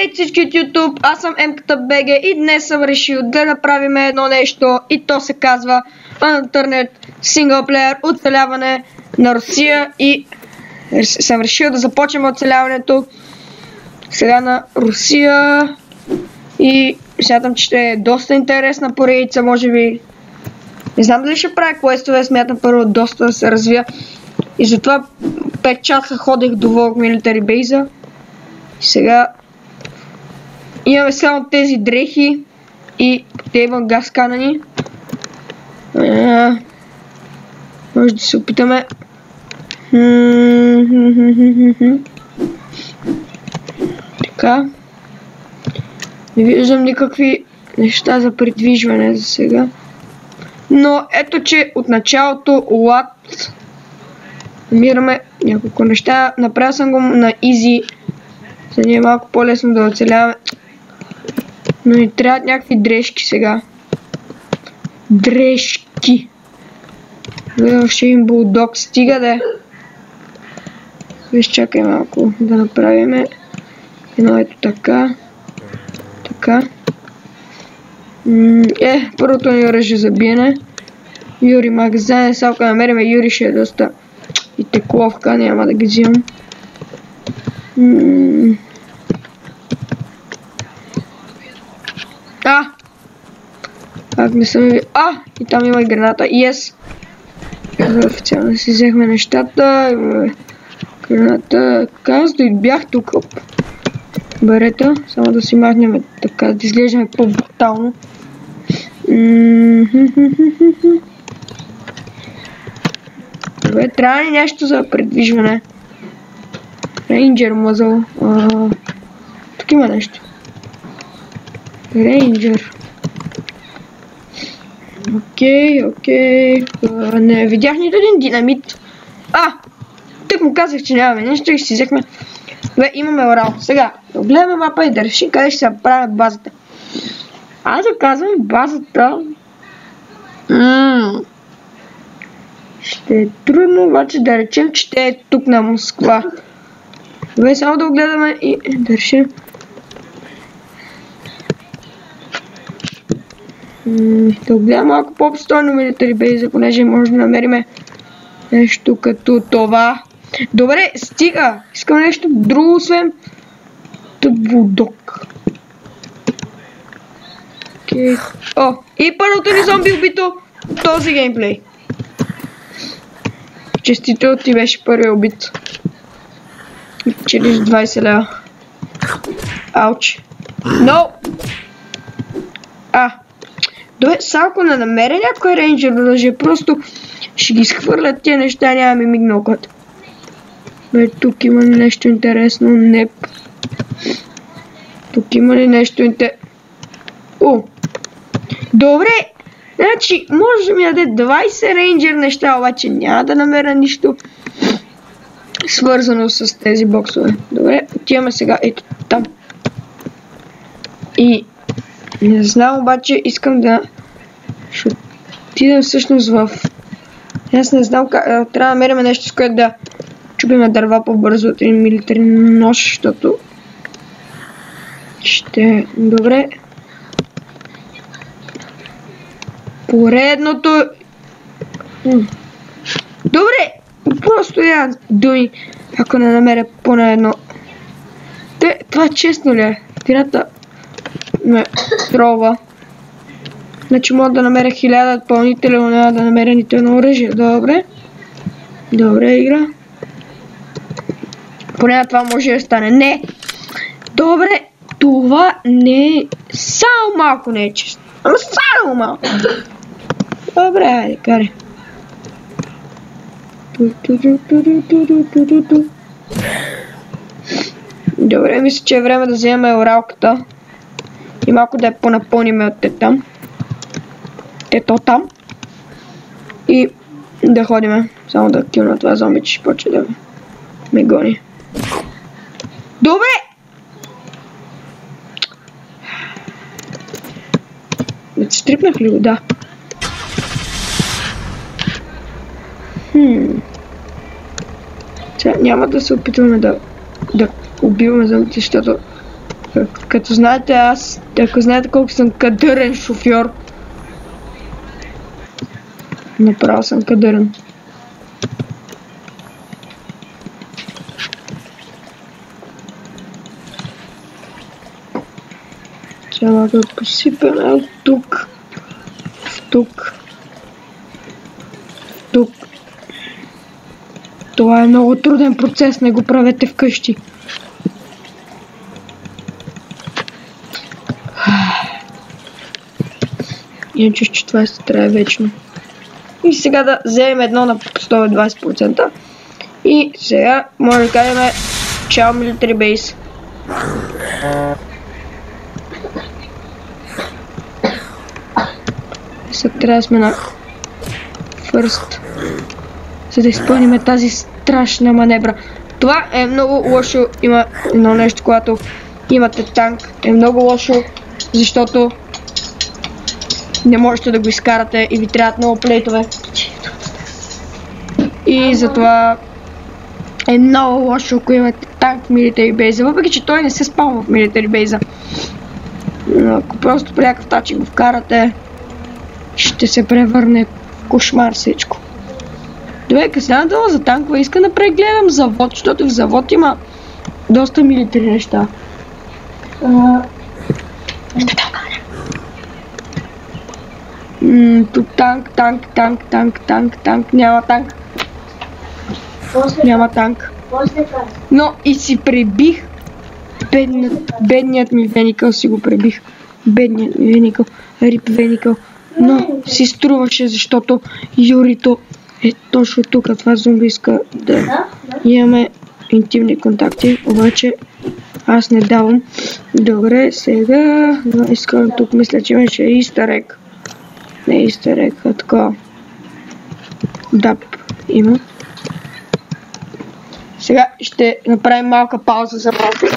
Здравейте всички от YouTube, аз съм MKTBG и днес съм решил да направим едно нещо и то се казва Unturned Singleplayer оцеляване на Русия и съм решил да започнем оцеляването сега на Русия и смятам, че ще е доста интересна поредица, може би. Не знам дали ще правя квестове, смятам първо доста да се развия и затова 5 часа ходех до Волк Military Base. Сега имаме само тези дрехи и те имат газ канани. Може да се опитаме. Така. Не виждам никакви неща за придвижване за сега. Но ето, че от началото лад намираме няколко неща. Направил съм го на easy, за да е малко по-лесно да оцеляваме. Но ни трябват някакви дрежки сега. Дрежки. Ще им булдог. Стига да е. Чакай малко да направим едно ето така. Така. Първото ни оръжие за биене. Юри магазин. Само ако намерим Юри ще е доста и текловка. Няма да ги взимам. Как не съм... и там има и граната. Yes! Официално си взехме нещата. Граната. Аз да бях тук. Берета. Само да си махнем така, да изглеждаме по-брутално. Добре, трябва ли нещо за предвижване? Рейнджер мъзъл. Тук има нещо. Рейнджер. Окей. Не видях нито един динамит. Тък му казах, че нямаме нещо и си взехме. Добре, имаме орал. Сега, гледаме мапа и да решим къде ще се направим базата. Аз да казвам базата. Ще е трудно, обаче да речем, че те е тук на Москва. Добре, само да огледаме и да решим. Да огледам малко по-обстойно Military Base, понеже може да намерим нещо като това. Добре, стига! Искам нещо друго, освен булдог. И първото ни зомби убито този геймплей. Честито, ти беше първият убит. Через 20 лева. Ауч. Но! Добре, само ако не намеря някой рейнджер оръжие, просто ще ги изхвърлят тия неща, няма ми мигна окото. Бе, тук има ли нещо интересно? Не. Тук има ли нещо интересно? Добре! Значи, може да ми даде 20 рейнджер неща, обаче няма да намеря нищо свързано с тези боксове. Добре, отиваме сега ето там. И не знам, обаче искам да... Ще отидем всъщност в... Аз не знам как... Трябва да намерим нещо, с което да чупиме дърва по-бързо от един милитари нож, защото... Ще... Добре. Поредното... Добре! Просто я думи, ако не намеря поне едно... Това честно ли е? Тирата ме трова. Значи мога да намеря 1000 допълнителя, но няма да намеря нито едно оръжие. Добре. Добре, игра. Поне на това може да стане. Не! Добре! Това не е... Само малко не е честно. Ама само малко. Добре, хайде, карай. Добре, мисля, че е време да вземем оралката. И малко да я понапълним от там. Ето там. И да ходиме. Само да килна това зомби, че ще почне да ме гони. Добре! Да се стрипнах ли го? Да. Сега няма да се опитваме да убиваме зомбите, защото Като знаете ако знаете колко съм кадърен шофьор, направо съм кадърен. Трябва да посипем от тук, тук. Това е много труден процес, не го правете вкъщи. Иначе че това ще трябва вечно. И сега да вземем едно на 120%. И сега може да кажем чао Military Base. Сега трябва да сме на First, за да изпълним тази страшна маневра. Това е много лошо. Има едно нещо, когато имате танк. Е много лошо, защото не можете да го изкарате и ви трябват много плейтове. И затова е много лошо, ако имате танк в Military Base. Въпреки че той не се спалва в Military Base. Но ако просто при някакъв начин го вкарате, ще се превърне в кошмар всичко. Добре, късна долу за танкове, искам да прегледам завод, защото в завод има доста милитари неща. Тук танк, няма танк. Няма танк. Но и си пребих бедният ми веникъл, си го пребих. Бедният ми веникъл, рип веникъл. Но си струваше, защото Юрито е точно тук. Това зомби иска да имаме интимни контакти, обаче аз не давам. Добре, сега искам тук, мисля, че имаше истерек. Не истерек, а така. Да, има. Сега ще направим малка пауза за малко.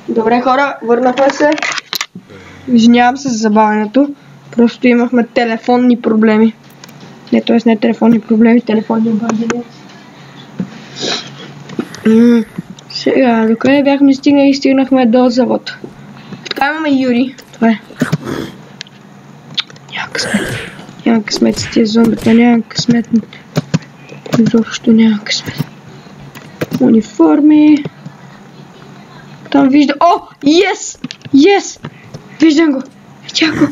Добре хора, върнахме се. Извинявам се за забавянето. Просто имахме телефонни проблеми. Не, т.е. не телефонни проблеми, телефонни обаждания. Сега, докъде бяхме стигнали, стигнахме до завод. Така имаме Юри. Това е. Няма късмет с тия зомбита, няма късмет. Изобщо няма късмет. Униформи. Там вижда... О! Yes! Yes! Виждам го! Видях го!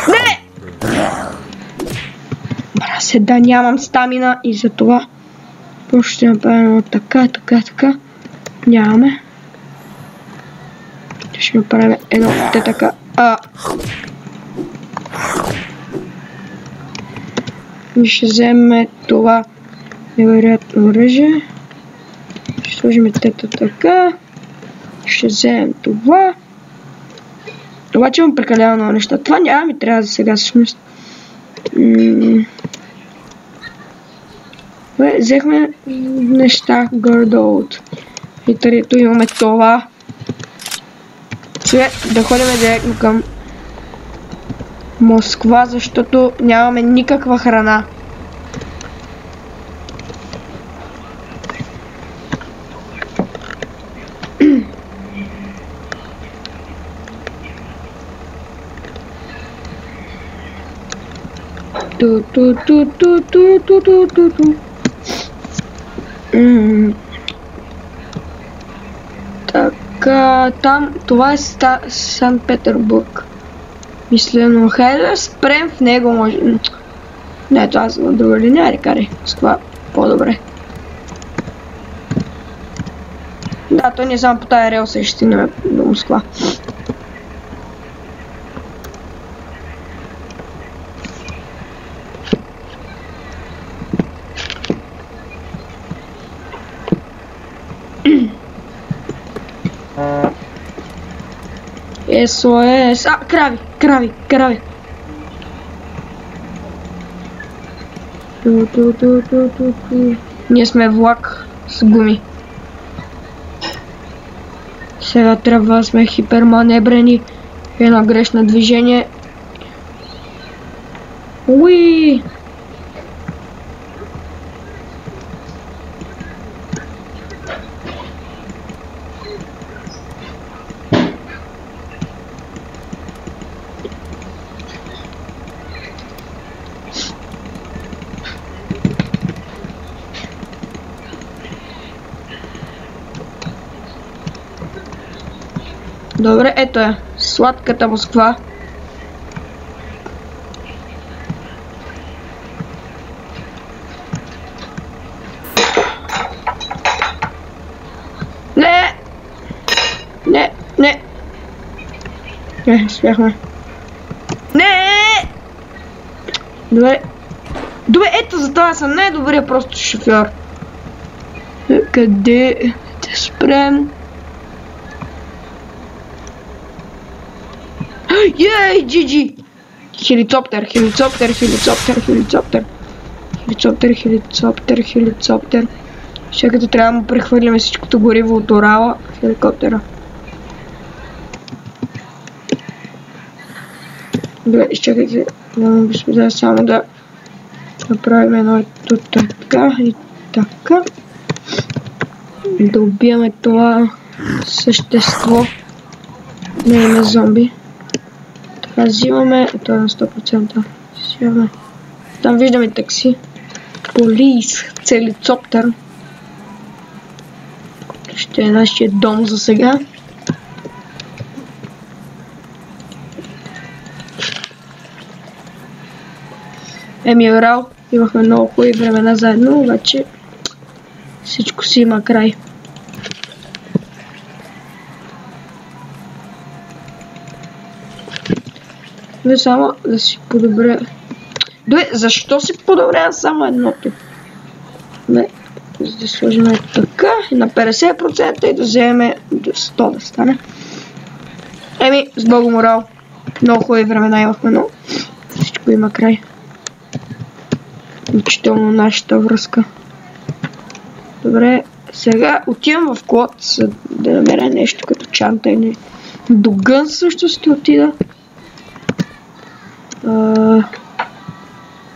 Не! Мразе, да нямам стамина и за това просто ще направим така. Нямаме. Ще направим едно така. И ще вземем това невероятно оръжие. Ще сложим тето така. Ще вземем това. Обаче имам прекалено много неща. Това няма ми трябва за сега всъщност. Взехме неща горе-долу от литарито. Имаме това. Сега да ходим директно към Москва, защото нямаме никаква храна. Така, там, това е Санкт-Петербург. Мисля, но хайде да спрем в него, може. Не, това за друга линия, рекари. С това по-добре. Да, той не само по тая релса и ще стигнем до Москва. СОС. Крави. Ние сме влак с гуми. Сега трябва да сме хиперманеврени. Едно грешно движение. Уи! Добре, ето е. Сладката Москва. Не, спяхме. Не! Добре, ето за това съм най-добрият просто шофьор. Къде да спрем? Ей, GG! Хелицоптер. Ще като трябва да му прехвърляме всичкото гориво от Урала в хеликоптера. Добре, изчакайте, господа, само да направим едно така и така. Да убиеме това същество. Не име зомби. Така, взимаме, това на 100%. Взимаме. Там виждаме такси. Полис, целицоптер. Ще е нашия дом за сега. Урал, имахме много хубави времена заедно, обаче всичко си има край. Не само да си подобря. Добре, защо си подобря само едното? Не, за да сложим така и на 50% и да вземем до 100 да стане. С Богом Урал. Много хубави времена имахме, но всичко има край. Включително нашата връзка. Добре, сега отивам в Клод, за да намеря нещо като чанта или до гън също ще отида.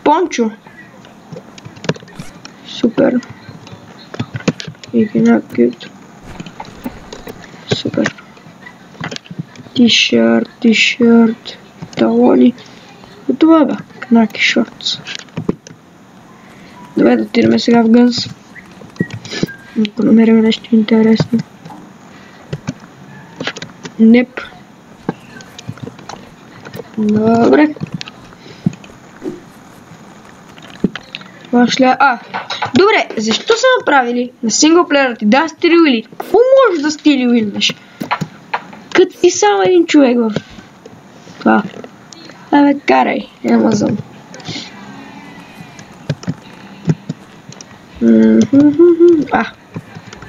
Пончо. Супер. Игнакът. Супер. Тишърт. Талони. Това бе. Кнаки шортс. Добре, да отидем сега в Гънс. Ако намерим нещо интересно. Неп. Добре. Добре, защо са направили на синглплеера ти да стилюили? Какво можеш да стилюилнеш? Като си само един човек в това. Абе, карай, Амазон.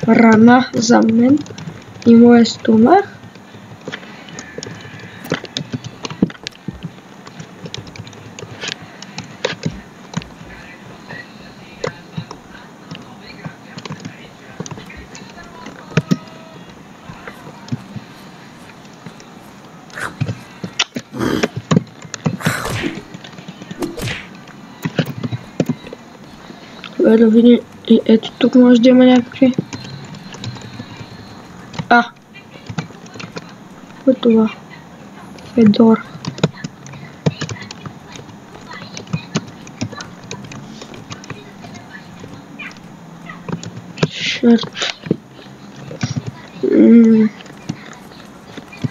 Рана за мен и моя стомах. Да видим, и ето тук може да има някакви. Какво е това? Федор. Шърт.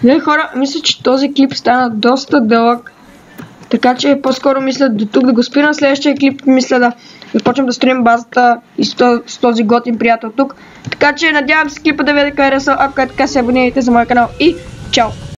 Не, хора, мисля, че този клип стана доста дълъг. Така че по-скоро мисля до тук да го спирам. Следващия клип мисля да започнем да строим базата и с този готин приятел тук. Така че надявам се клипа да ви е харесал. Ако е така, се абонирайте за моя канал и чао!